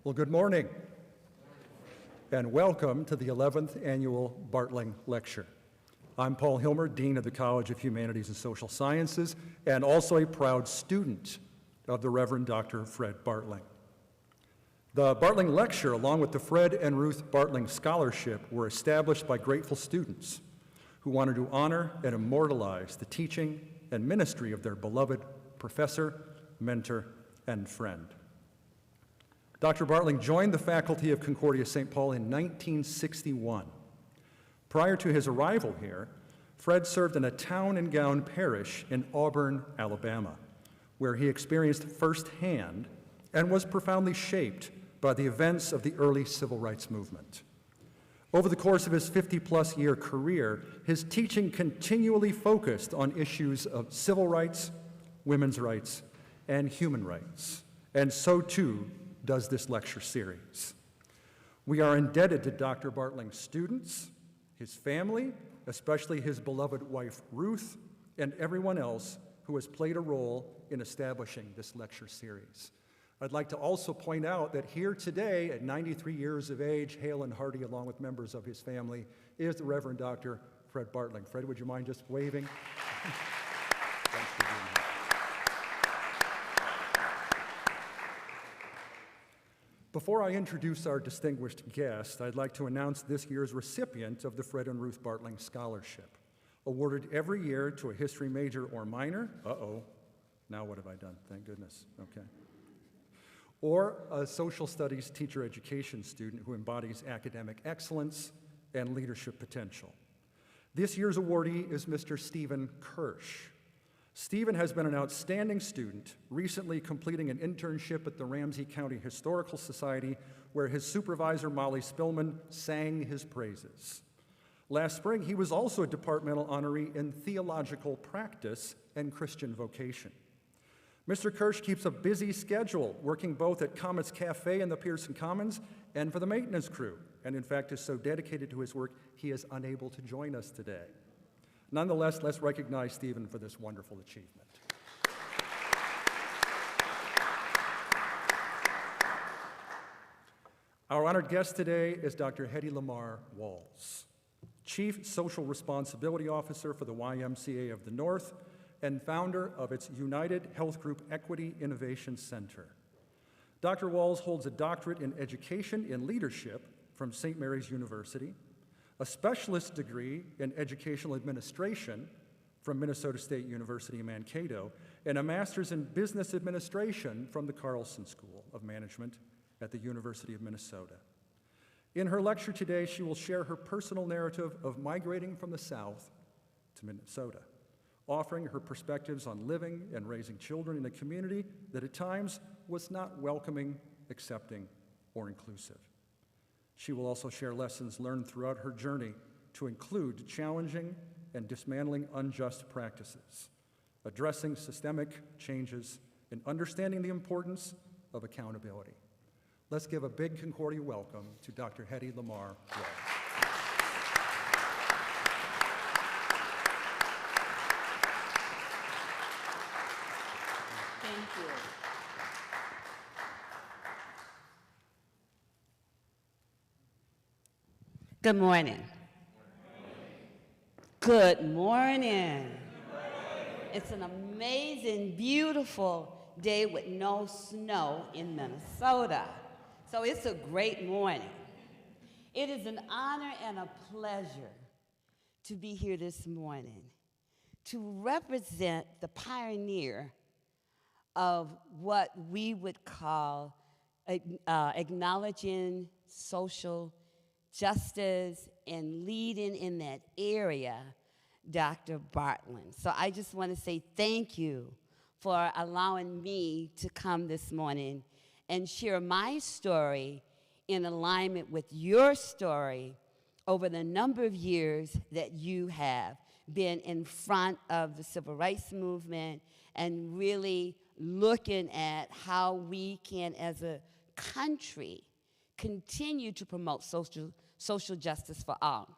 Well, good morning, and welcome to the 11th Annual Bartling Lecture. I'm Paul Hilmer, Dean of the College of Humanities and Social Sciences, and also a proud student of the Reverend Dr. Fred Bartling. The Bartling Lecture, along with the Fred and Ruth Bartling Scholarship, were established by grateful students who wanted to honor and immortalize the teaching and ministry of their beloved professor, mentor, and friend. Dr. Bartling joined the faculty of Concordia St. Paul in 1961. Prior to his arrival here, Fred served in a town and gown parish in Auburn, Alabama, where he experienced firsthand and was profoundly shaped by the events of the early civil rights movement. Over the course of his 50-plus year career, his teaching continually focused on issues of civil rights, women's rights, and human rights, and so too does this lecture series. We are indebted to Dr. Bartling's students, his family, especially his beloved wife Ruth, and everyone else who has played a role in establishing this lecture series. I'd like to also point out that here today, at 93 years of age, hale and hearty, along with members of his family, is the Reverend Dr. Fred Bartling. Fred, would you mind just waving? Thanks for being here. Before I introduce our distinguished guest, I'd like to announce this year's recipient of the Fred and Ruth Bartling Scholarship, awarded every year to a history major or minor. Uh-oh, now what have I done? Thank goodness, okay. Or a social studies teacher education student who embodies academic excellence and leadership potential. This year's awardee is Mr. Stephen Kirsch. Stephen has been an outstanding student, recently completing an internship at the Ramsey County Historical Society, where his supervisor, Molly Spillman, sang his praises. Last spring, he was also a departmental honoree in theological practice and Christian vocation. Mr. Kirsch keeps a busy schedule, working both at Comets Cafe in the Pearson Commons and for the maintenance crew, and in fact is so dedicated to his work, he is unable to join us today. Nonetheless, let's recognize Stephen for this wonderful achievement. Our honored guest today is Dr. Hedy Lemar Walls, Chief Social Responsibility Officer for the YMCA of the North and founder of its United Health Group Equity Innovation Center. Dr. Walls holds a doctorate in education and leadership from St. Mary's University, a specialist degree in educational administration from Minnesota State University in Mankato, and a master's in business administration from the Carlson School of Management at the University of Minnesota. In her lecture today, she will share her personal narrative of migrating from the South to Minnesota, offering her perspectives on living and raising children in a community that at times was not welcoming, accepting, or inclusive. She will also share lessons learned throughout her journey to include challenging and dismantling unjust practices, addressing systemic changes, and understanding the importance of accountability. Let's give a big Concordia welcome to Dr. Hedy Lemar Walls. Thank you. Good morning. Good morning. It's an amazing, beautiful day with no snow in Minnesota. So it's a great morning. It is an honor and a pleasure to be here this morning to represent the pioneer of what we would call acknowledging social justice and leading in that area, Dr. Bartling. So I just want to say thank you for allowing me to come this morning and share my story in alignment with your story over the number of years that you have been in front of the civil rights movement and really looking at how we can, as a country, continue to promote social justice for all.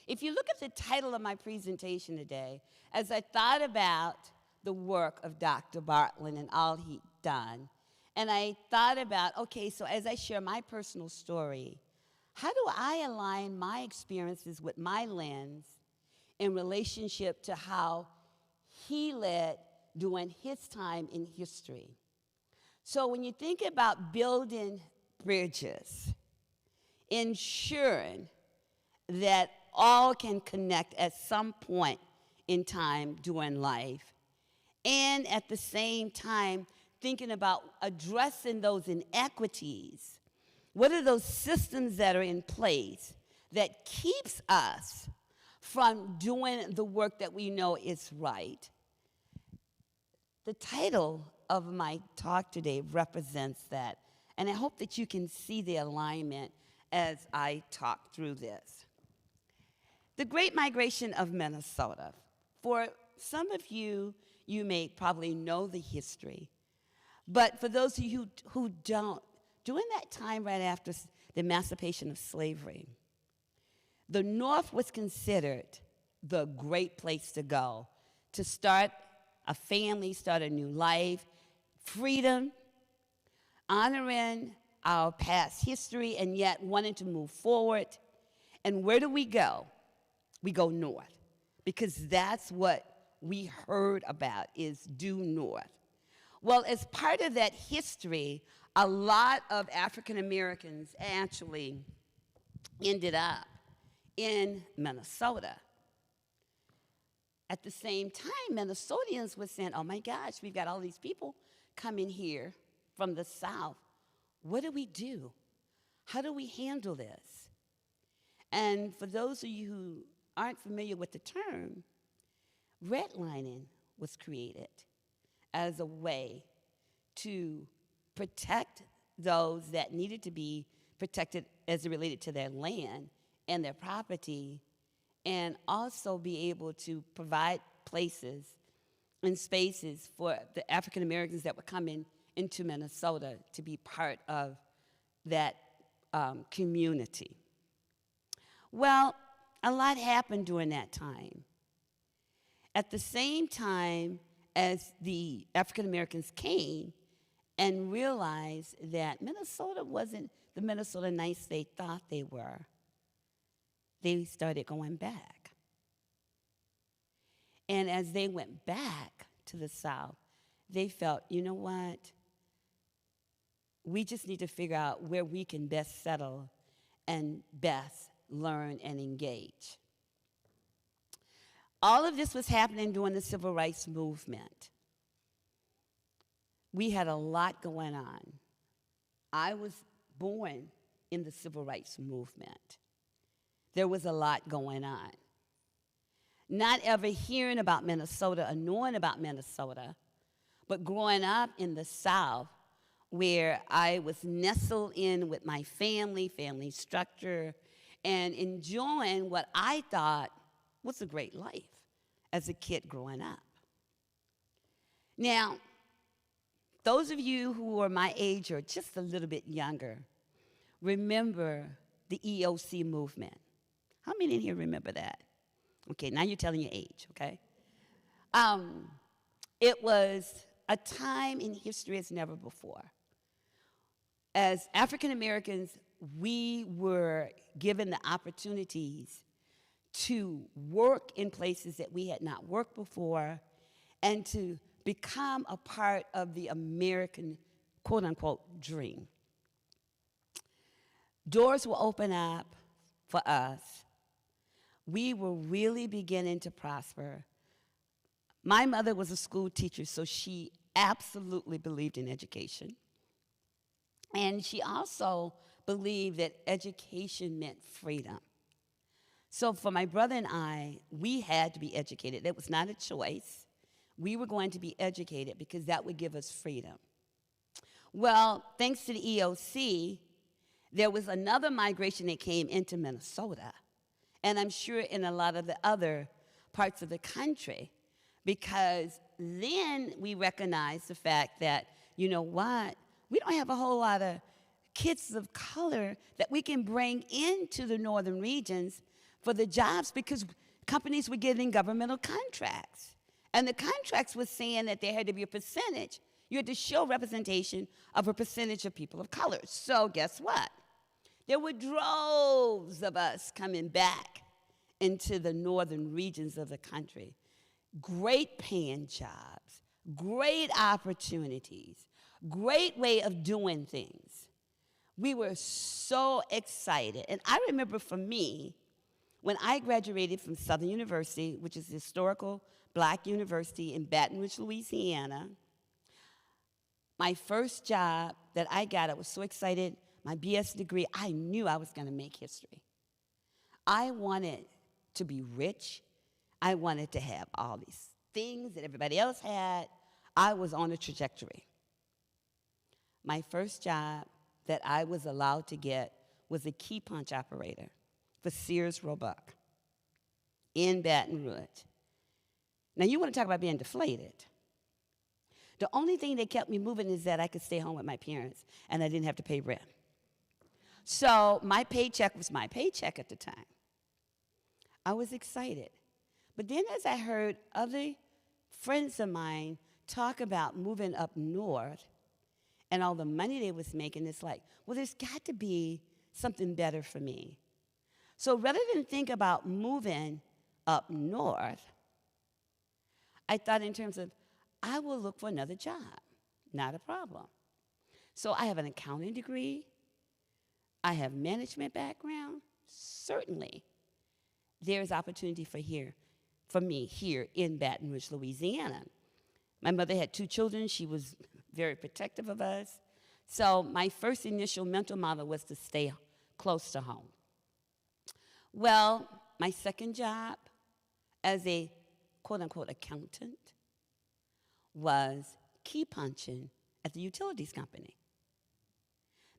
If you look at the title of my presentation today, as I thought about the work of Dr. Bartling and all he'd done, And I thought about, okay, so as I share my personal story, how do I align my experiences with my lens in relationship to how he led during his time in history? So when you think about building bridges, ensuring that all can connect at some point in time during life, and at the same time thinking about addressing those inequities, what are those systems that are in place that keeps us from doing the work that we know is right? The title of my talk today represents that, and I hope that you can see the alignment as I talk through this. The Great Migration of Minnesota. For some of you, you may probably know the history, but for those of you who don't, during that time right after the emancipation of slavery, the North was considered the great place to go to start a family, start a new life, freedom, honoring our past history, and yet wanting to move forward. And where do we go? We go north, because that's what we heard about, is due north. Well, as part of that history, a lot of African Americans actually ended up in Minnesota. At the same time, Minnesotans were saying, oh my gosh, we've got all these people coming here from the South. What do we do? How do we handle this? And for those of you who aren't familiar with the term, redlining was created as a way to protect those that needed to be protected as it related to their land and their property, and also be able to provide places and spaces for the African Americans that were coming into Minnesota to be part of that community. Well, a lot happened during that time. At the same time as the African Americans came and realized that Minnesota wasn't the Minnesota nice they thought they were, they started going back. And as they went back to the South, they felt, you know what? We just need to figure out where we can best settle and best learn and engage. All of this was happening during the Civil Rights Movement. We had a lot going on. I was born in the Civil Rights Movement. There was a lot going on. Not ever hearing about Minnesota or knowing about Minnesota, but growing up in the South, where I was nestled in with my family structure, and enjoying what I thought was a great life as a kid growing up. Now, those of you who are my age or just a little bit younger, remember the EOC movement. How many in here remember that? Okay, now you're telling your age, okay? It was a time in history as never before. As African Americans, we were given the opportunities to work in places that we had not worked before and to become a part of the American, quote unquote, dream. Doors will open up for us. We were really beginning to prosper. My mother was a school teacher, so she absolutely believed in education. And she also believed that education meant freedom. So for my brother and I, we had to be educated. That was not a choice. We were going to be educated because that would give us freedom. Well, thanks to the EOC, there was another migration that came into Minnesota, and I'm sure in a lot of the other parts of the country, because then we recognized the fact that, you know what, we don't have a whole lot of kids of color that we can bring into the northern regions for the jobs, because companies were getting governmental contracts. And the contracts were saying that there had to be a percentage, You had to show representation of a percentage of people of color. So guess what? There were droves of us coming back into the northern regions of the country. Great paying jobs, great opportunities, great way of doing things. We were so excited. And I remember for me, when I graduated from Southern University, which is a historical black university in Baton Rouge, Louisiana, my first job that I got, I was so excited, my BS degree, I knew I was going to make history. I wanted to be rich. I wanted to have all these things that everybody else had. I was on a trajectory. My first job that I was allowed to get was a key punch operator for Sears Roebuck in Baton Rouge. Now, you want to talk about being deflated. The only thing that kept me moving is that I could stay home with my parents and I didn't have to pay rent. So my paycheck was my paycheck at the time. I was excited. But then as I heard other friends of mine talk about moving up north and all the money they was making, it's like, well, there's got to be something better for me. So rather than think about moving up north, I thought in terms of, I will look for another job. Not a problem. So I have an accounting degree. I have management background. Certainly, there's opportunity for me here in Baton Rouge, Louisiana. My mother had 2 children. She was very protective of us. So my first initial mental model was to stay close to home. Well, my second job as a quote-unquote accountant was key punching at the utilities company.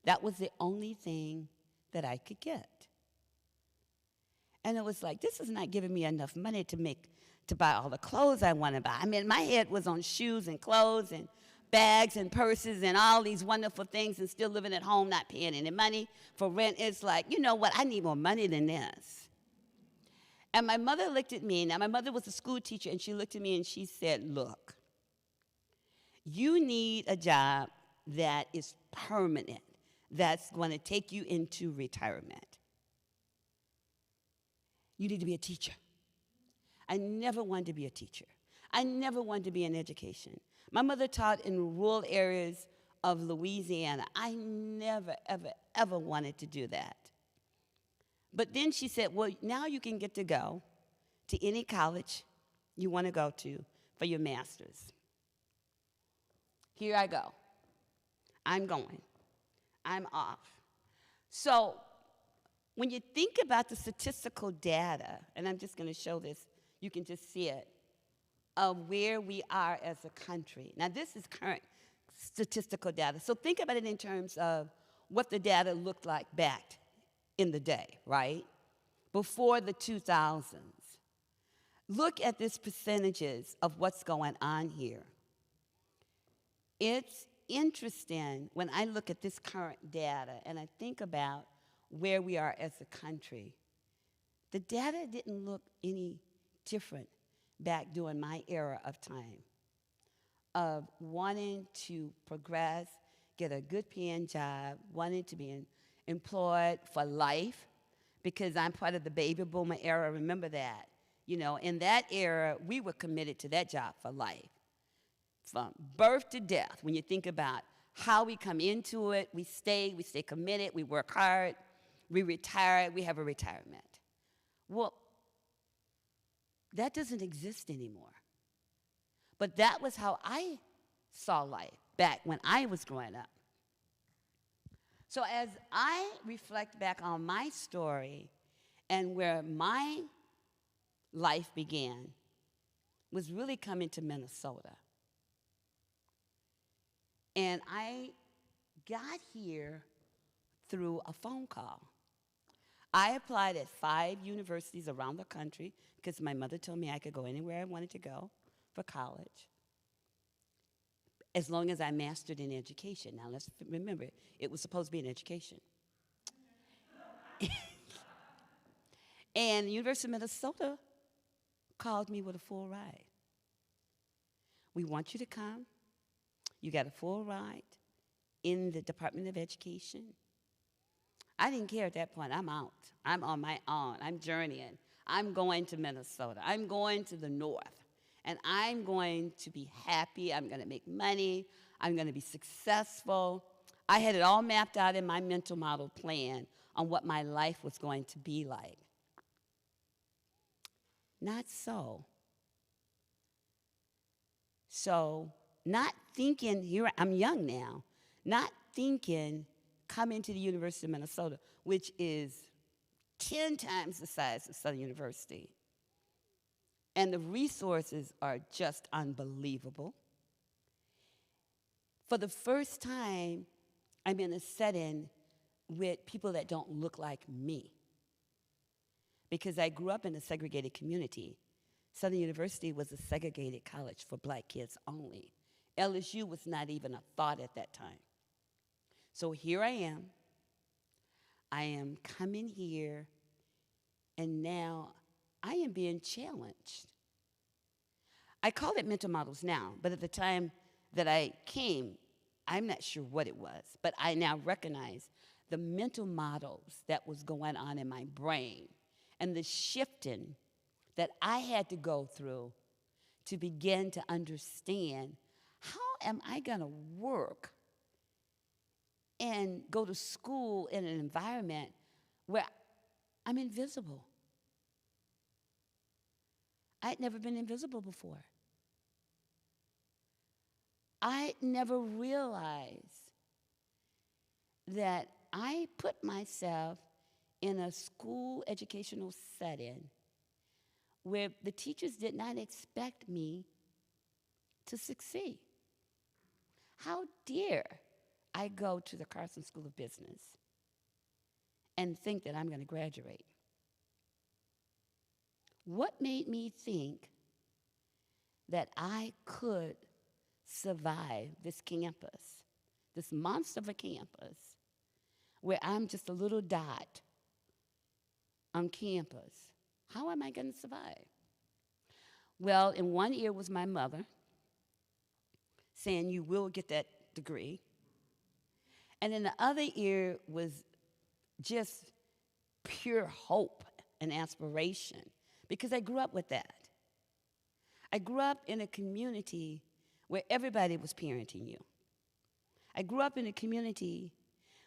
That was the only thing that I could get. And it was like, this is not giving me enough money to buy all the clothes I want to buy. I mean, my head was on shoes and clothes and bags and purses and all these wonderful things and still living at home, not paying any money for rent. It's like, you know what, I need more money than this. And my mother looked at me. Now, my mother was a school teacher, and she looked at me and she said, look, you need a job that is permanent, that's going to take you into retirement. You need to be a teacher. I never wanted to be a teacher. I never wanted to be in education. My mother taught in rural areas of Louisiana. I never, ever, ever wanted to do that. But then she said, well, now you can get to go to any college you want to go to for your master's. Here I go. I'm going. I'm off. So when you think about the statistical data, and I'm just going to show this, you can just see it, of where we are as a country. Now, this is current statistical data. So think about it in terms of what the data looked like back in the day, right? Before the 2000s. Look at these percentages of what's going on here. It's interesting when I look at this current data and I think about where we are as a country. The data didn't look any different back during my era of time of wanting to progress, get a good paying job, wanting to be employed for life, because I'm part of the baby boomer era. Remember that. You know, in that era, we were committed to that job for life. From birth to death, when you think about how we come into it, we stay committed, we work hard, we retire, we have a retirement. Well, that doesn't exist anymore. But that was how I saw life back when I was growing up. So as I reflect back on my story and where my life began was really coming to Minnesota. And I got here through a phone call. I applied at 5 universities around the country because my mother told me I could go anywhere I wanted to go for college, as long as I mastered in education. Now, let's remember, it was supposed to be an education. And the University of Minnesota called me with a full ride. We want you to come. You got a full ride in the Department of Education. I didn't care at that point. I'm out. I'm on my own. I'm journeying. I'm going to Minnesota. I'm going to the north. And I'm going to be happy. I'm going to make money. I'm going to be successful. I had it all mapped out in my mental model plan on what my life was going to be like. Not so. So, not thinking, here I'm young now, not thinking coming to the University of Minnesota, which is 10 times the size of Southern University. And the resources are just unbelievable. For the first time, I'm in a setting with people that don't look like me. Because I grew up in a segregated community. Southern University was a segregated college for black kids only. LSU was not even a thought at that time. So here I am. I am coming here, and now I am being challenged. I call it mental models now, but at the time that I came, I'm not sure what it was, but I now recognize the mental models that was going on in my brain and the shifting that I had to go through to begin to understand, how am I going to work and go to school in an environment where I'm invisible? I'd never been invisible before. I never realized that I put myself in a school educational setting where the teachers did not expect me to succeed. How dare I go to the Carson School of Business and think that I'm going to graduate? What made me think that I could survive this campus, this monster of a campus, where I'm just a little dot on campus? How am I going to survive? Well, in one ear was my mother saying, you will get that degree. And in the other ear was just pure hope and aspiration, because I grew up with that. I grew up in a community where everybody was parenting you. I grew up in a community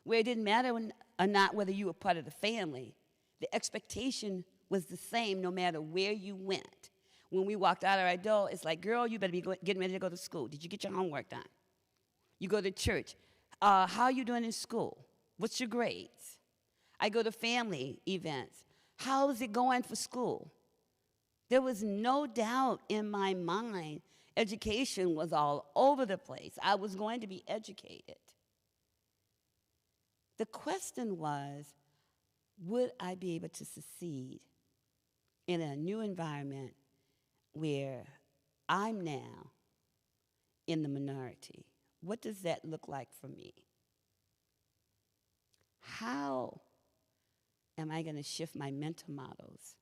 where it didn't matter or not whether you were part of the family. The expectation was the same no matter where you went. When we walked out of our door, it's like, girl, you better be getting ready to go to school. Did you get your homework done? You go to church. How are you doing in school? What's your grades? I go to family events. How is it going for school? There was no doubt in my mind. Education was all over the place. I was going to be educated. The question was, would I be able to succeed in a new environment where I'm now in the minority? What does that look like for me? How am I going to shift my mental models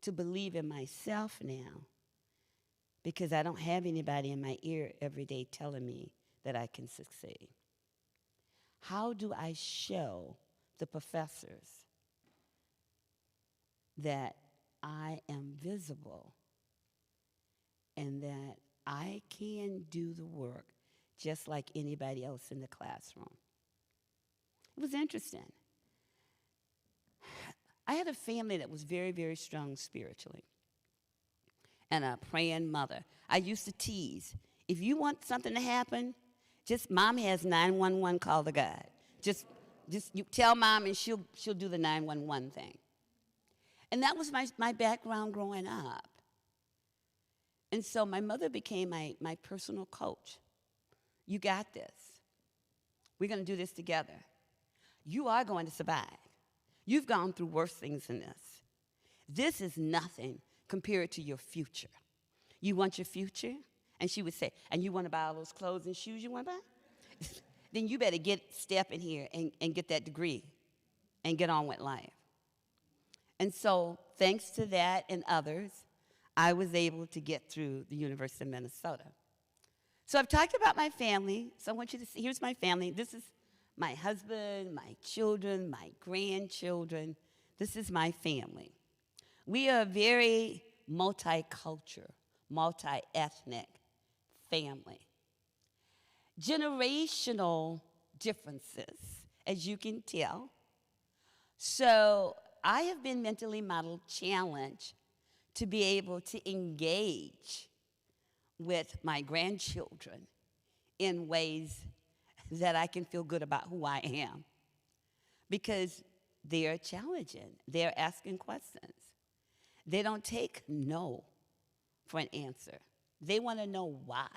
to believe in myself now, because I don't have anybody in my ear every day telling me that I can succeed? How do I show the professors that I am visible and that I can do the work just like anybody else in the classroom? It was interesting. I had a family that was very, very strong spiritually, and a praying mother. I used to tease, if you want something to happen, just mom has 911, call the God. Just you tell mom and she'll do the 911 thing. And that was my background growing up. And so my mother became my personal coach. You got this. We're going to do this together. You are going to survive. You've gone through worse things than this. This is nothing compared to your future. You want your future? And she would say, and you want to buy all those clothes and shoes you want to buy? Then you better step in here and get that degree and get on with life. And so thanks to that and others, I was able to get through the University of Minnesota. So I've talked about my family, so I want you to see, here's my family. This is my husband, my children, my grandchildren. This is my family. We are a very multicultural, multi-ethnic family. Generational differences, as you can tell. So I have been mentally model challenged to be able to engage with my grandchildren in ways that I can feel good about who I am. Because they're challenging, they're asking questions. They don't take no for an answer. They want to know why.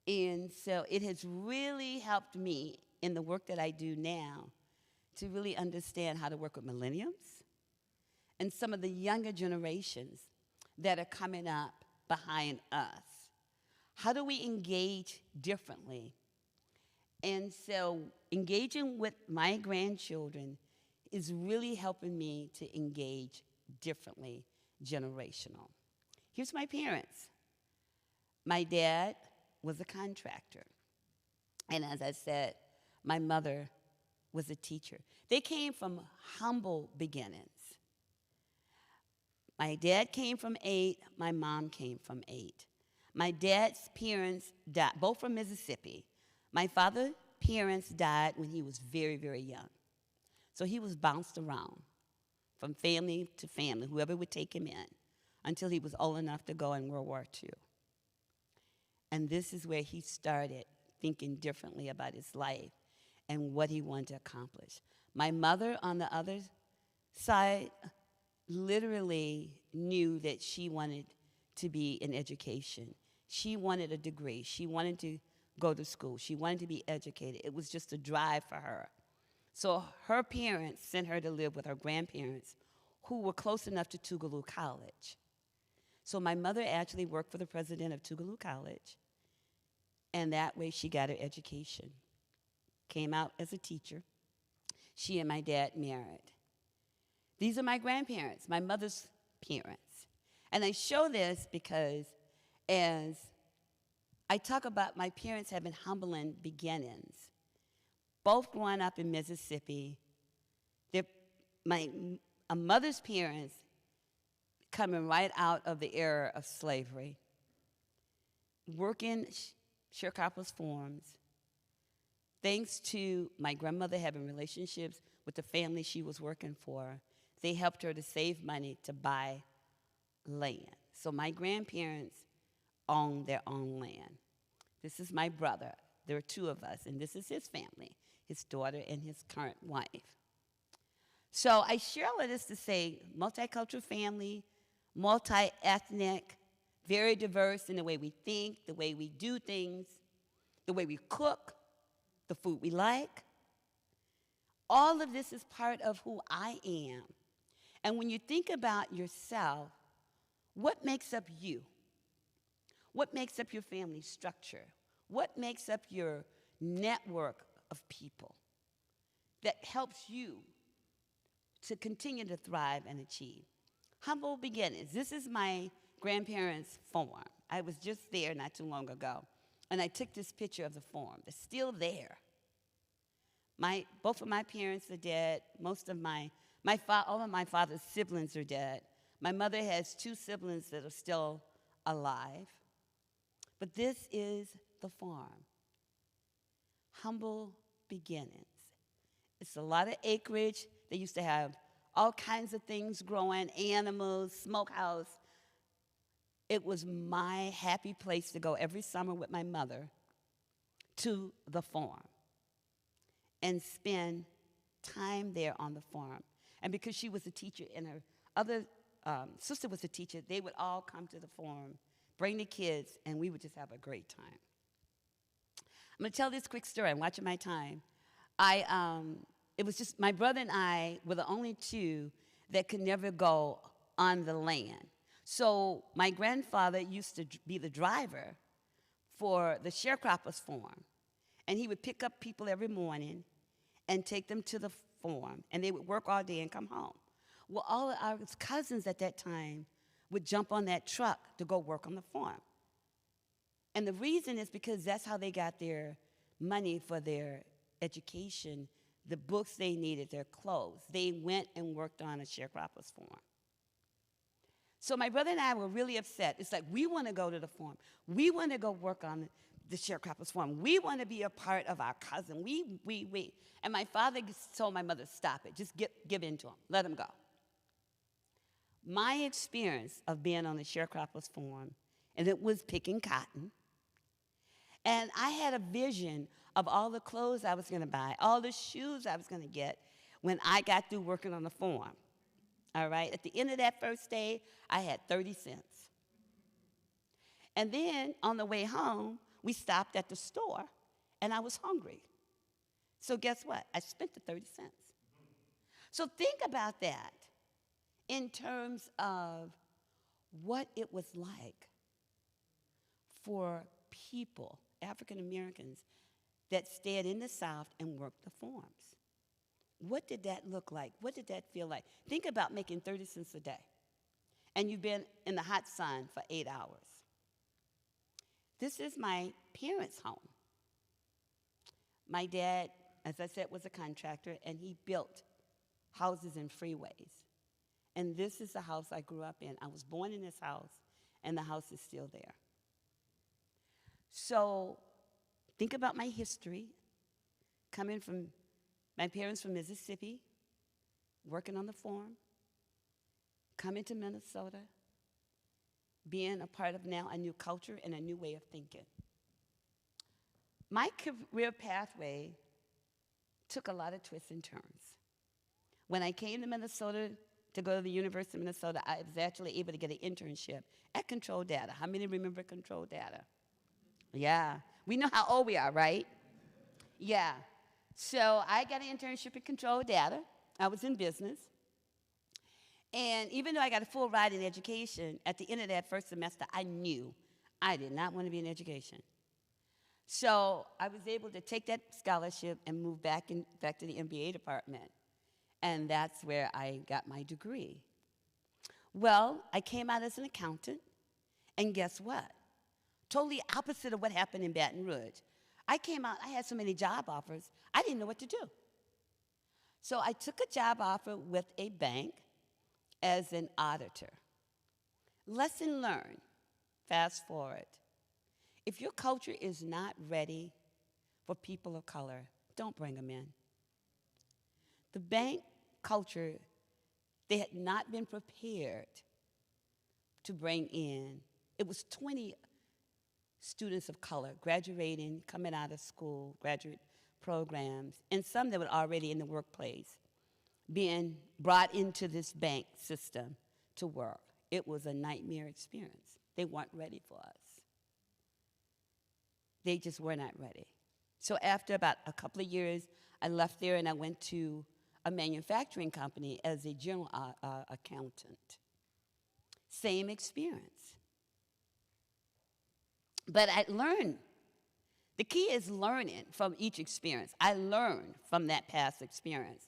And so it has really helped me in the work that I do now to really understand how to work with millennials and some of the younger generations that are coming up behind us. How do we engage differently? And so engaging with my grandchildren is really helping me to engage differently, generational. Here's my parents. My dad was a contractor. And as I said, my mother was a teacher. They came from humble beginnings. My dad came from 8, my mom came from 8. My dad's parents died, both from Mississippi. My father's parents died when he was very, very young. So he was bounced around from family to family, whoever would take him in, until he was old enough to go in World War II. And this is where he started thinking differently about his life and what he wanted to accomplish. My mother, on the other side, literally knew that she wanted to be in education. She wanted a degree. She wanted to go to school. She wanted to be educated. It was just a drive for her. So her parents sent her to live with her grandparents, who were close enough to Tougaloo College. So my mother actually worked for the president of Tougaloo College, and that way she got her education. Came out as a teacher. She and my dad married. These are my grandparents, my mother's parents. And I show this because as I talk about my parents having humbling beginnings, both growing up in Mississippi, my mother's parents coming right out of the era of slavery, working sharecroppers' farms, thanks to my grandmother having relationships with the family she was working for. They helped her to save money to buy land. So my grandparents owned their own land. This is my brother. There are 2 of us, and this is his family, his daughter and his current wife. So I share all of this to say multicultural family, multi-ethnic, very diverse in the way we think, the way we do things, the way we cook, the food we like. All of this is part of who I am. And when you think about yourself, what makes up you? What makes up your family structure? What makes up your network of people that helps you to continue to thrive and achieve? Humble beginnings. This is my grandparents' farm. I was just there not too long ago, and I took this picture of the farm. It's still there. Both of my parents are dead. Most of all of my father's siblings are dead. My mother has 2 siblings that are still alive. But this is the farm. Humble beginnings. It's a lot of acreage. They used to have all kinds of things growing, animals, smokehouse. It was my happy place to go every summer with my mother to the farm and spend time there on the farm. And because she was a teacher and her other sister was a teacher, they would all come to the farm, bring the kids, and we would just have a great time. I'm going to tell this quick story. I'm watching my time. It was just my brother and I were the only 2 that could never go on the land. So my grandfather used to be the driver for the sharecroppers' farm, and he would pick up people every morning and take them to the farm, and they would work all day and come home. Well, all of our cousins at that time would jump on that truck to go work on the farm. And the reason is because that's how they got their money for their education, the books they needed, their clothes. They went and worked on a sharecroppers farm. So my brother and I were really upset. It's like, we want to go to the farm. We want to go work on the sharecroppers farm. We want to be a part of our cousin. We. And my father told my mother, stop it. Just give in to him. Let him go. My experience of being on the sharecroppers farm, and it was picking cotton, and I had a vision of all the clothes I was going to buy, all the shoes I was going to get when I got through working on the farm. All right? At the end of that first day, I had 30 cents. And then on the way home, we stopped at the store, and I was hungry. So guess what? I spent the 30 cents. So think about that in terms of what it was like for people, African Americans, that stayed in the South and worked the farms. What did that look like? What did that feel like? Think about making 30 cents a day, and you've been in the hot sun for 8 hours. This is my parents' home. My dad, as I said, was a contractor, and he built houses and freeways. And this is the house I grew up in. I was born in this house, and the house is still there. So think about my history, coming from my parents from Mississippi, working on the farm, coming to Minnesota, being a part of now a new culture and a new way of thinking. My career pathway took a lot of twists and turns. When I came to Minnesota to go to the University of Minnesota, I was actually able to get an internship at Control Data. How many remember Control Data? Yeah. We know how old we are, right? Yeah. So I got an internship at Control Data. I was in business. And even though I got a full ride in education, at the end of that first semester, I knew I did not want to be in education. So I was able to take that scholarship and move back to the MBA department. And that's where I got my degree. Well, I came out as an accountant, and guess what? Totally opposite of what happened in Baton Rouge. I came out, I had so many job offers, I didn't know what to do. So I took a job offer with a bank as an auditor. Lesson learned, fast forward. If your culture is not ready for people of color, don't bring them in. The bank culture, they had not been prepared to bring in, it was 20 students of color graduating, coming out of school, graduate programs, and some that were already in the workplace, being brought into this bank system to work. It was a nightmare experience. They weren't ready for us. They just were not ready. So after about a couple of years, I left there and I went to a manufacturing company as a general accountant. Same experience. But I learned. The key is learning from each experience. I learned from that past experience.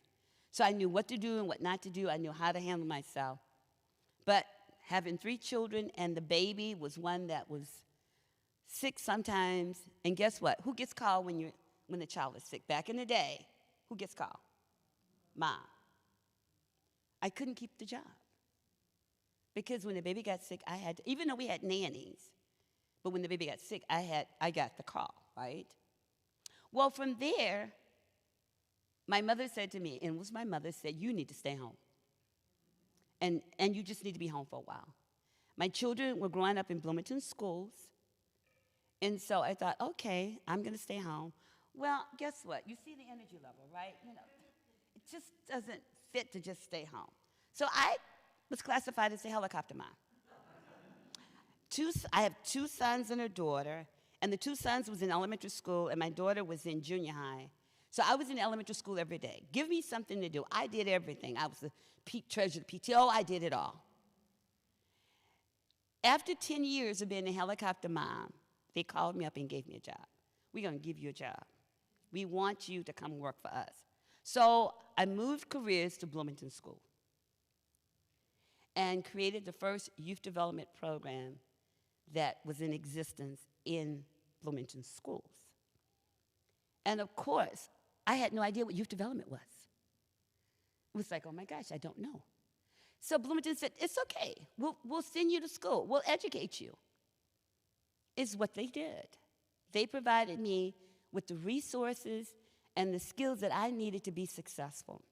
So I knew what to do and what not to do. I knew how to handle myself. But having 3 children, and the baby was one that was sick sometimes. And guess what? Who gets called when the child is sick? Back in the day, who gets called? Mom. I couldn't keep the job. Because when the baby got sick, I had to, even though we had nannies, but when the baby got sick, I got the call, right? Well, from there, my mother said to me, and it was my mother said, you need to stay home. And you just need to be home for a while. My children were growing up in Bloomington schools, and so I thought, okay, I'm going to stay home. Well, guess what? You see the energy level, right? You know, it just doesn't fit to just stay home. So I was classified as a helicopter mom. I have 2 sons and a daughter, and the 2 sons was in elementary school, and my daughter was in junior high. So I was in elementary school every day. Give me something to do. I did everything. I was the treasurer of the PTO. I did it all. After 10 years of being a helicopter mom, they called me up and gave me a job. We're going to give you a job. We want you to come work for us. So I moved careers to Bloomington School and created the first youth development program that was in existence in Bloomington schools. And of course, I had no idea what youth development was. It was like, oh my gosh, I don't know. So Bloomington said, it's okay. We'll send you to school. We'll educate you. Is what they did. They provided me with the resources and the skills that I needed to be successful.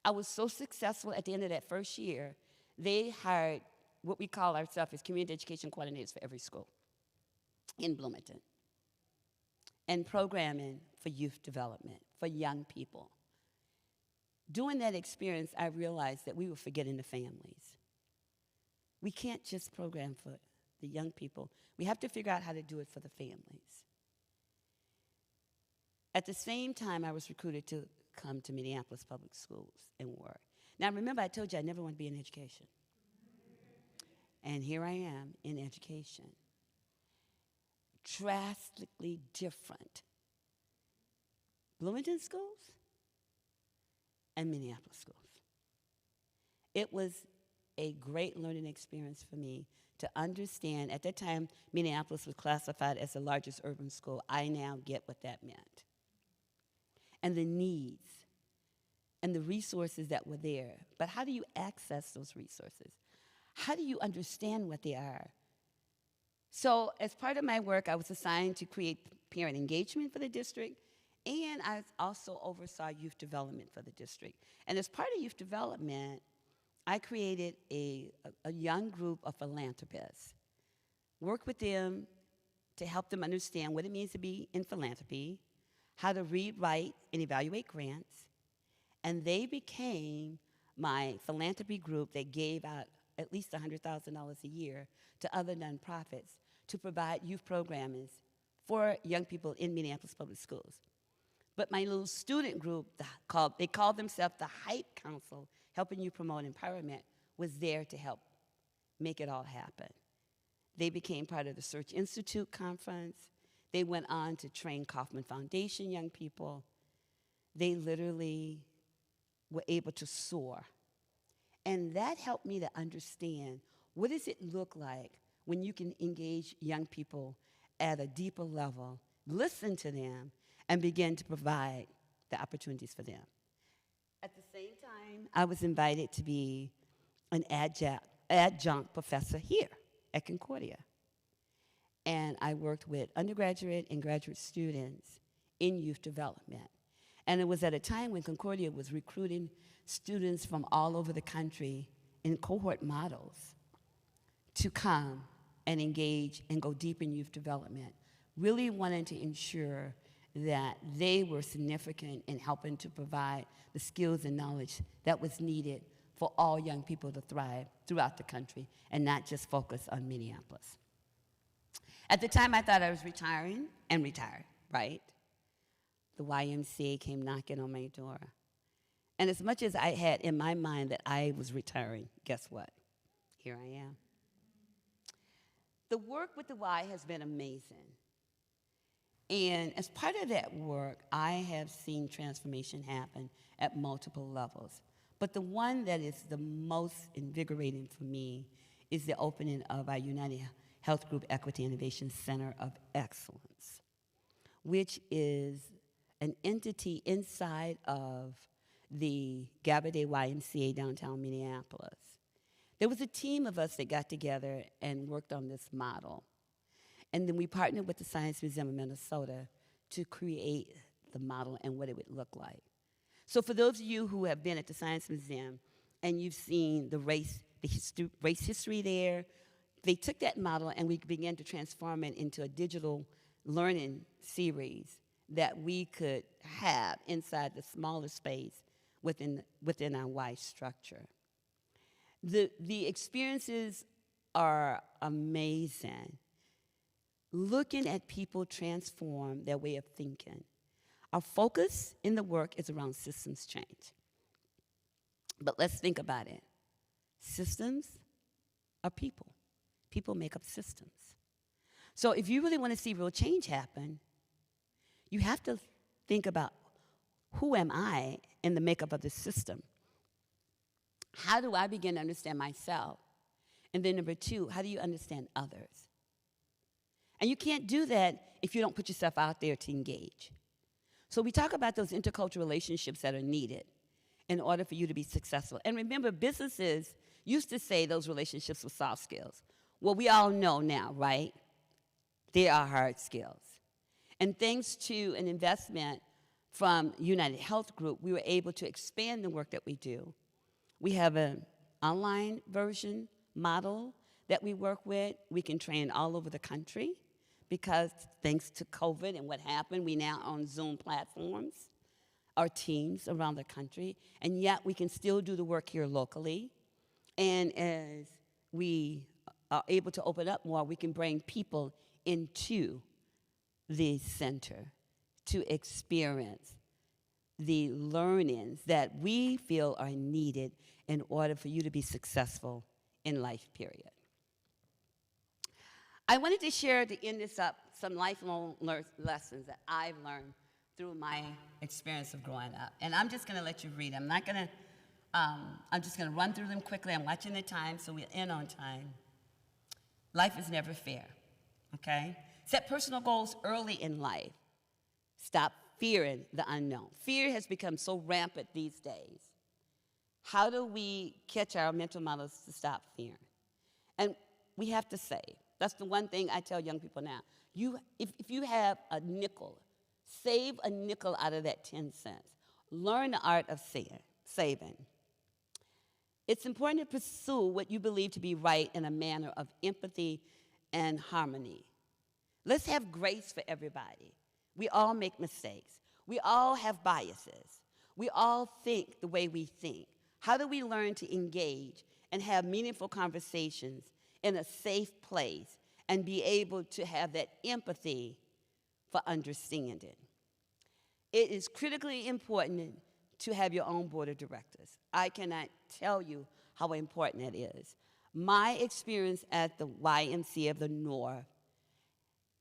I was so successful at the end of that first year, they hired what we call ourselves as community education coordinators for every school in Bloomington, and programming for youth development, for young people. During that experience, I realized that we were forgetting the families. We can't just program for the young people. We have to figure out how to do it for the families. At the same time, I was recruited to come to Minneapolis Public Schools and work. Now, remember, I told you I never wanted to be in education. And here I am in education. Drastically different. Bloomington schools and Minneapolis schools. It was a great learning experience for me to understand. At that time, Minneapolis was classified as the largest urban school. I now get what that meant. And the needs and the resources that were there. But how do you access those resources? How do you understand what they are? So as part of my work, I was assigned to create parent engagement for the district, and I also oversaw youth development for the district. And as part of youth development, I created a young group of philanthropists, worked with them to help them understand what it means to be in philanthropy, how to read, write, and evaluate grants, and they became my philanthropy group that gave out at least $100,000 a year to other nonprofits to provide youth programming for young people in Minneapolis Public Schools. But my little student group, they called themselves the Hype Council, helping you promote empowerment, was there to help make it all happen. They became part of the Search Institute conference. They went on to train Kauffman Foundation young people. They literally were able to soar. And that helped me to understand, what does it look like when you can engage young people at a deeper level, listen to them, and begin to provide the opportunities for them. At the same time, I was invited to be an adjunct professor here at Concordia. And I worked with undergraduate and graduate students in youth development. And it was at a time when Concordia was recruiting students from all over the country in cohort models to come and engage and go deep in youth development, really wanting to ensure that they were significant in helping to provide the skills and knowledge that was needed for all young people to thrive throughout the country and not just focus on Minneapolis. At the time, I thought I was retiring and retired, right? The YMCA came knocking on my door. And as much as I had in my mind that I was retiring, guess what? Here I am. The work with the Y has been amazing. And as part of that work, I have seen transformation happen at multiple levels. But the one that is the most invigorating for me is the opening of our United Health Group Equity Innovation Center of Excellence, which is an entity inside of the Gabbard YMCA downtown Minneapolis. There was a team of us that got together and worked on this model. And then we partnered with the Science Museum of Minnesota to create the model and what it would look like. So for those of you who have been at the Science Museum and you've seen the race history there, they took that model and we began to transform it into a digital learning series that we could have inside the smaller space within our Y structure. The experiences are amazing. Looking at people transform their way of thinking. Our focus in the work is around systems change. But let's think about it. Systems are people. People make up systems. So if you really want to see real change happen, you have to think about, who am I in the makeup of this system? How do I begin to understand myself? And then number two, how do you understand others? And you can't do that if you don't put yourself out there to engage. So we talk about those intercultural relationships that are needed in order for you to be successful. And remember, businesses used to say those relationships were soft skills. Well, we all know now, right? They are hard skills. And thanks to an investment from United Health Group, we were able to expand the work that we do. We have an online version model that we work with. We can train all over the country because thanks to COVID and what happened, we now on Zoom platforms, our teams around the country, and yet we can still do the work here locally. And as we are able to open up more, we can bring people into the center to experience the learnings that we feel are needed in order for you to be successful in life, period. I wanted to share, to end this up, some lifelong lessons that I've learned through my experience of growing up. And I'm just going to let you read them. I'm just going to run through them quickly. I'm watching the time, so we'll end on time. Life is never fair, okay? Set personal goals early in life. Stop fearing the unknown. Fear has become so rampant these days. How do we catch our mental models to stop fearing? And we have to save. That's the one thing I tell young people now. If you have a nickel, save a nickel out of that 10 cents. Learn the art of saving. It's important to pursue what you believe to be right in a manner of empathy and harmony. Let's have grace for everybody. We all make mistakes. We all have biases. We all think the way we think. How do we learn to engage and have meaningful conversations in a safe place and be able to have that empathy for understanding? It is critically important to have your own board of directors. I cannot tell you how important that is. My experience at the YMCA of the North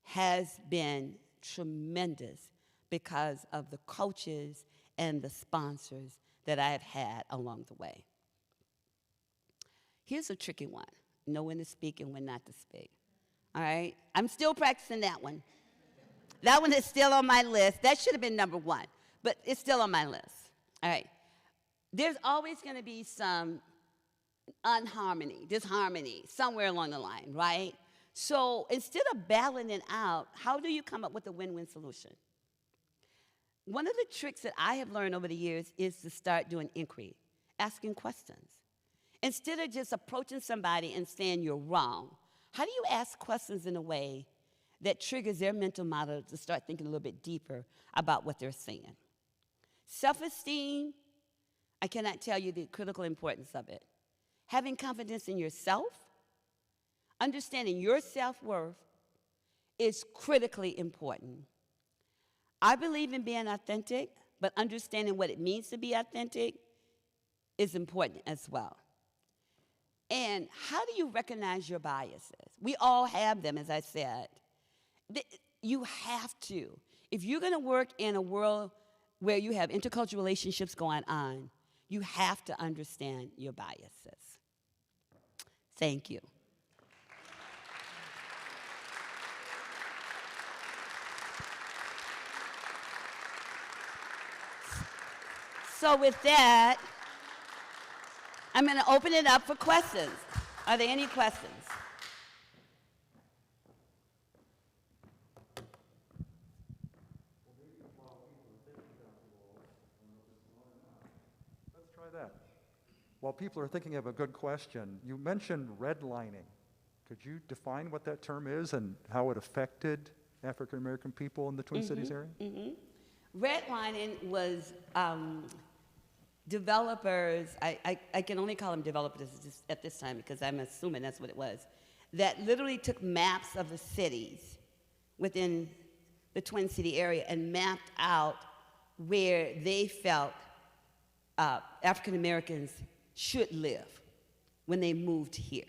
has been tremendous because of the coaches and the sponsors that I have had along the way. Here's a tricky one. Know when to speak and when not to speak. All right? I'm still practicing that one. That one is still on my list. That should have been number one, but it's still on my list. All right. There's always going to be some disharmony somewhere along the line, right? So instead of battling it out, how do you come up with a win-win solution? One of the tricks that I have learned over the years is to start doing inquiry, asking questions. Instead of just approaching somebody and saying you're wrong, how do you ask questions in a way that triggers their mental model to start thinking a little bit deeper about what they're saying? Self-esteem, I cannot tell you the critical importance of it. Having confidence in yourself, understanding your self-worth is critically important. I believe in being authentic, but understanding what it means to be authentic is important as well. And how do you recognize your biases? We all have them, as I said. You have to. If you're going to work in a world where you have intercultural relationships going on, you have to understand your biases. Thank you. So with that, I'm going to open it up for questions. Are there any questions? Let's try that. While people are thinking of a good question, you mentioned redlining. Could you define what that term is and how it affected African American people in the Twin Cities area? Redlining was developers, I can only call them developers at this time because I'm assuming that's what it was, that literally took maps of the cities within the Twin City area and mapped out where they felt African Americans should live when they moved here.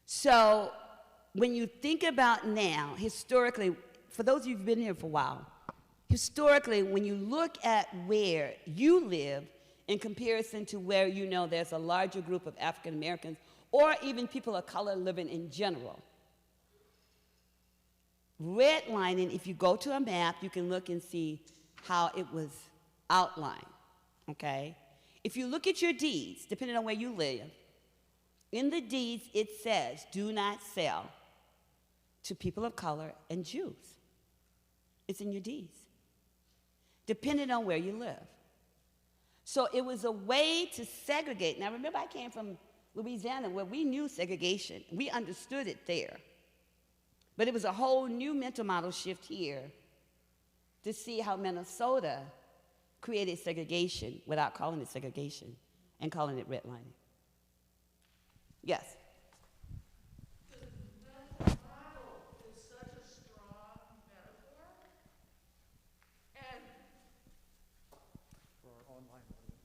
So when you think about now, historically, for those of you who've been here for a while, historically, when you look at where you live in comparison to where you know there's a larger group of African Americans or even people of color living in general, Redlining, if you go to a map, you can look and see how it was outlined, okay? If you look at your deeds, depending on where you live, in the deeds it says, do not sell to people of color and Jews. It's in your deeds, depending on where you live. So it was a way to segregate. Now remember, I came from Louisiana where we knew segregation. We understood it there. But it was a whole new mental model shift here to see how Minnesota created segregation without calling it segregation and calling it redlining. Yes? The mental model is such a strong metaphor. And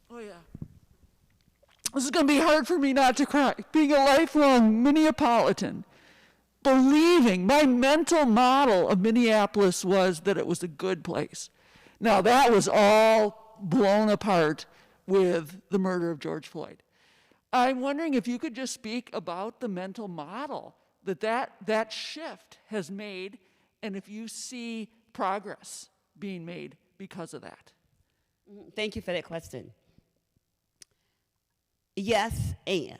oh yeah. This is going to be hard for me not to cry. Being a lifelong Minneapolitan, believing my mental model of Minneapolis was that it was a good place. Now that was all blown apart with the murder of George Floyd. I'm wondering if you could just speak about the mental model that shift has made, and if you see progress being made because of that. Thank you for that question. Yes, and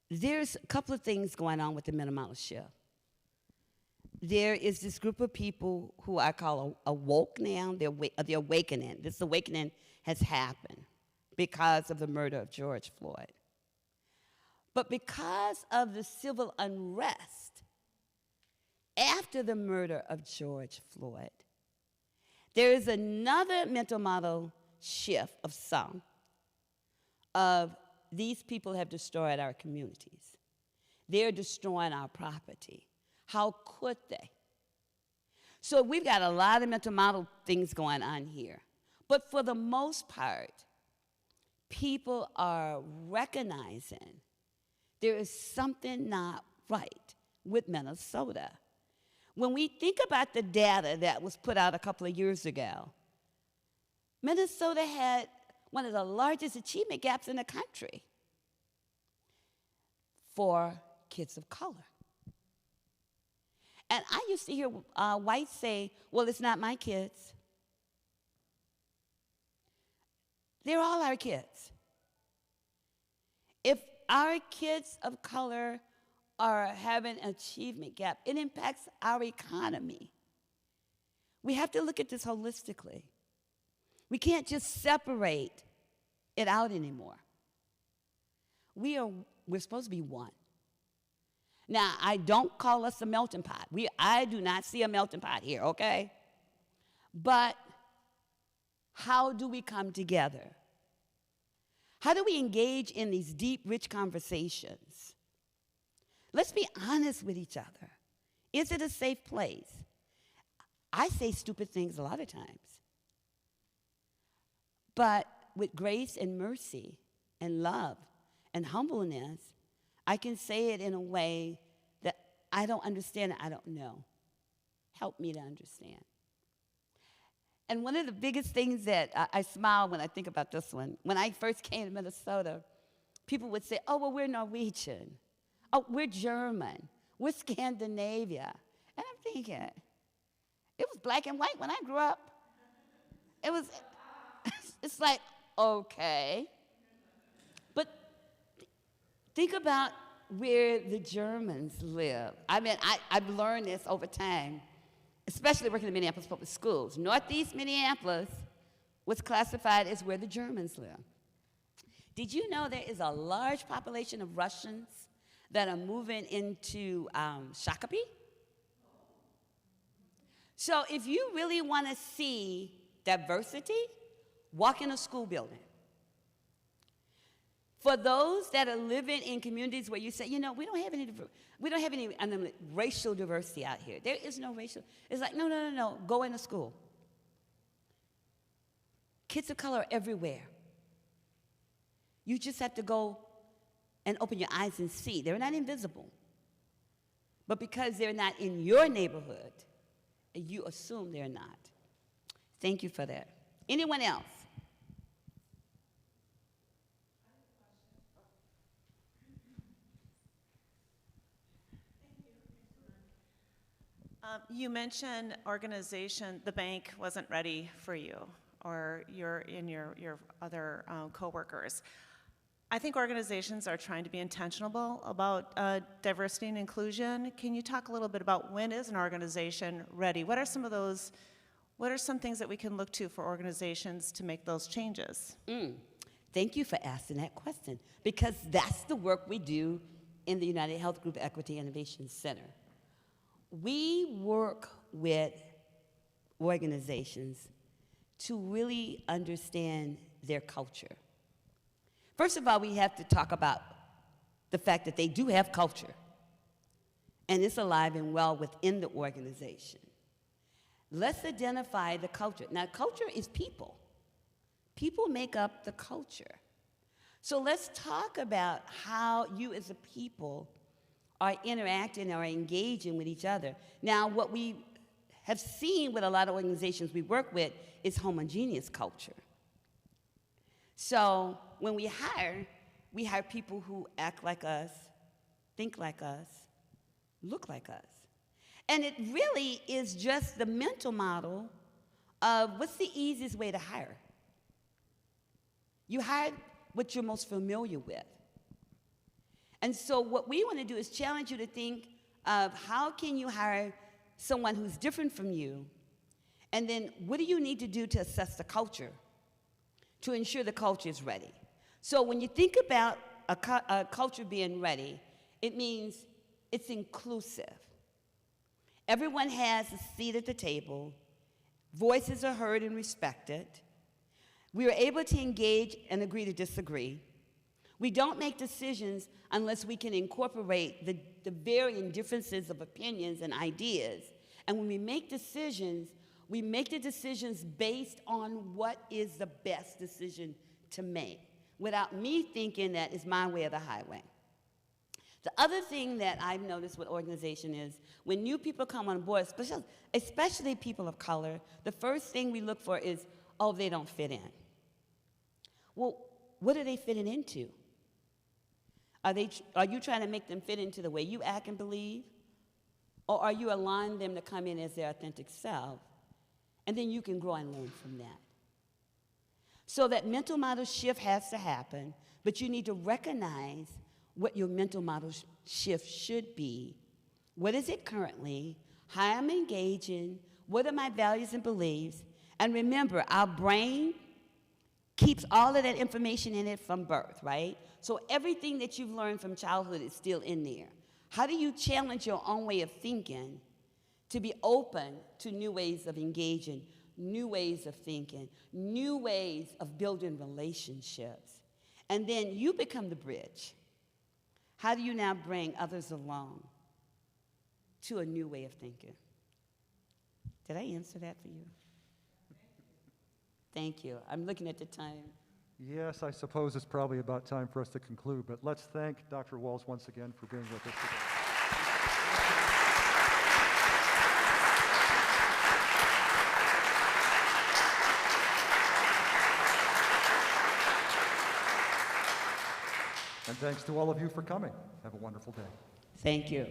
there's a couple of things going on with the mental model shift. There is this group of people who I call awoke now, the awakening. This awakening has happened because of the murder of George Floyd. But because of the civil unrest after the murder of George Floyd, there is another mental model shift of some of these people have destroyed our communities. They're destroying our property. How could they? So we've got a lot of mental model things going on here. But for the most part, people are recognizing there is something not right with Minnesota. When we think about the data that was put out a couple of years ago, Minnesota had one of the largest achievement gaps in the country for kids of color. And I used to hear whites say, well, it's not my kids. They're all our kids. If our kids of color are having an achievement gap, it impacts our economy. We have to look at this holistically. We can't just separate it out anymore. We're supposed to be one. Now, I don't call us a melting pot. I do not see a melting pot here, okay? But how do we come together? How do we engage in these deep, rich conversations? Let's be honest with each other. Is it a safe place? I say stupid things a lot of times. But with grace and mercy and love and humbleness, I can say it in a way that I don't understand and I don't know. Help me to understand. And one of the biggest things that I smile when I think about this one, when I first came to Minnesota, people would say, oh, well, we're Norwegian. Oh, we're German. We're Scandinavia. And I'm thinking, it was black and white when I grew up. It's like, okay. But think about where the Germans live. I mean, I've learned this over time, especially working in Minneapolis public schools. Northeast Minneapolis was classified as where the Germans live. Did you know there is a large population of Russians that are moving into Shakopee? So if you really want to see diversity, walk in a school building. For those that are living in communities where you say, you know, we don't have any racial diversity out here. There is no racial. It's like, no, go into school. Kids of color are everywhere. You just have to go and open your eyes and see. They're not invisible. But because they're not in your neighborhood, you assume they're not. Thank you for that. Anyone else? You mentioned organization, the bank wasn't ready for you or your other coworkers. I think organizations are trying to be intentional about diversity and inclusion. Can you talk a little bit about when is an organization ready? What are some things that we can look to for organizations to make those changes? Thank you for asking that question, because that's the work we do in the United Health Group Equity Innovation Center. We work with organizations to really understand their culture. First of all, we have to talk about the fact that they do have culture, and it's alive and well within the organization. Let's identify the culture. Now, culture is people. People make up the culture. So let's talk about how you as a people are interacting or engaging with each other. Now, what we have seen with a lot of organizations we work with is homogeneous culture. So when we hire people who act like us, think like us, look like us. And it really is just the mental model of what's the easiest way to hire. You hire what you're most familiar with. And so what we want to do is challenge you to think of how can you hire someone who's different from you, and then what do you need to do to assess the culture to ensure the culture is ready. So when you think about a culture being ready, it means it's inclusive. Everyone has a seat at the table. Voices are heard and respected. We are able to engage and agree to disagree. We don't make decisions unless we can incorporate the varying differences of opinions and ideas. And when we make decisions, we make the decisions based on what is the best decision to make, without me thinking that it's my way or the highway. The other thing that I've noticed with organization is when new people come on board, especially people of color, the first thing we look for is, oh, they don't fit in. Well, what are they fitting into? Are you trying to make them fit into the way you act and believe? Or are you allowing them to come in as their authentic self? And then you can grow and learn from that. So that mental model shift has to happen, but you need to recognize what your mental model shift should be. What is it currently? How I'm engaging? What are my values and beliefs? And remember, our brain keeps all of that information in it from birth, right? So everything that you've learned from childhood is still in there. How do you challenge your own way of thinking to be open to new ways of engaging, new ways of thinking, new ways of building relationships? And then you become the bridge. How do you now bring others along to a new way of thinking? Did I answer that for you? Thank you. I'm looking at the time. Yes, I suppose it's probably about time for us to conclude, but let's thank Dr. Walls once again for being with us today. And thanks to all of you for coming. Have a wonderful day. Thank you.